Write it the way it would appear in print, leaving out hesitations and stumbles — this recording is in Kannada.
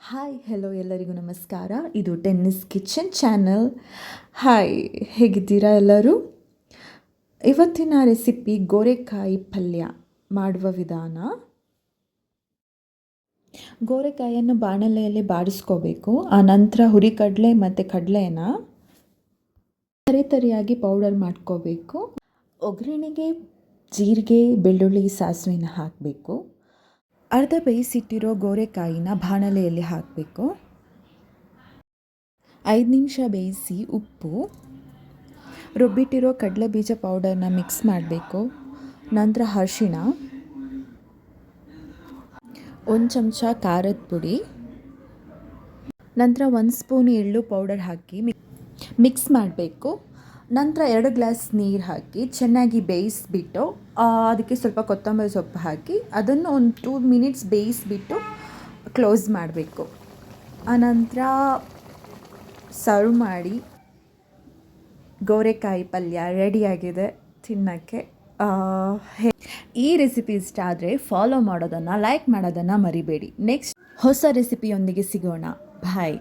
ಹಾಯ್ ಹೆಲೋ ಎಲ್ಲರಿಗೂ ನಮಸ್ಕಾರ. ಇದು ಟೆನ್ನಿಸ್ ಕಿಚನ್ ಚಾನಲ್. ಹಾಯ್, ಹೇಗಿದ್ದೀರಾ ಎಲ್ಲರೂ? ಇವತ್ತಿನ ರೆಸಿಪಿ ಗೋರೆಕಾಯಿ ಪಲ್ಯ ಮಾಡುವ ವಿಧಾನ. ಗೋರೆಕಾಯಿಯನ್ನು ಬಾಣಲೆಯಲ್ಲಿ ಬಾಡಿಸ್ಕೋಬೇಕು. ಆ ನಂತರ ಹುರಿಕಡಲೆ ಮತ್ತು ಕಡಲೆನ ತರಿಯಾಗಿ ಪೌಡರ್ ಮಾಡ್ಕೋಬೇಕು. ಒಗ್ಗರಣೆಗೆ ಜೀರಿಗೆ, ಬೆಳ್ಳುಳ್ಳಿ, ಸಾಸಿವೆನ ಹಾಕಬೇಕು. ಅರ್ಧ ಬೇಯಿಸಿಟ್ಟಿರೋ ಗೋರೆಕಾಯಿನ ಬಾಣಲೆಯಲ್ಲಿ ಹಾಕಬೇಕು. 5 ನಿಮಿಷ ಬೇಯಿಸಿ ಉಪ್ಪು, ರುಬ್ಬಿಟ್ಟಿರೋ ಕಡಲೆ ಬೀಜ ಪೌಡರ್ನ ಮಿಕ್ಸ್ ಮಾಡಬೇಕು. ನಂತರ ಅರಿಶಿಣ, 1 ಚಮಚ ಖಾರದ ಪುಡಿ, ನಂತರ 1 ಸ್ಪೂನ್ ಎಳ್ಳು ಪೌಡರ್ ಹಾಕಿ ಮಿಕ್ಸ್ ಮಾಡಬೇಕು. ನಂತರ 2 ಗ್ಲಾಸ್ ನೀರು ಹಾಕಿ ಚೆನ್ನಾಗಿ ಬೇಯಿಸಿಬಿಟ್ಟು ಅದಕ್ಕೆ ಸ್ವಲ್ಪ ಕೊತ್ತಂಬರಿ ಸೊಪ್ಪು ಹಾಕಿ ಅದನ್ನು ಒಂದು 2 ಮಿನಿಟ್ಸ್ ಬೇಯಿಸಿಬಿಟ್ಟು ಕ್ಲೋಸ್ ಮಾಡಬೇಕು. ಆನಂತರ ಸರ್ವ್ ಮಾಡಿ. ಗೋರೆಕಾಯಿ ಪಲ್ಯ ರೆಡಿಯಾಗಿದೆ ತಿನ್ನೋಕ್ಕೆ. ಈ ರೆಸಿಪಿ ಇಷ್ಟ ಆದರೆ ಫಾಲೋ ಮಾಡೋದನ್ನು, ಲೈಕ್ ಮಾಡೋದನ್ನು ಮರಿಬೇಡಿ. ನೆಕ್ಸ್ಟ್ ಹೊಸ ರೆಸಿಪಿಯೊಂದಿಗೆ ಸಿಗೋಣ. ಬಾಯ್.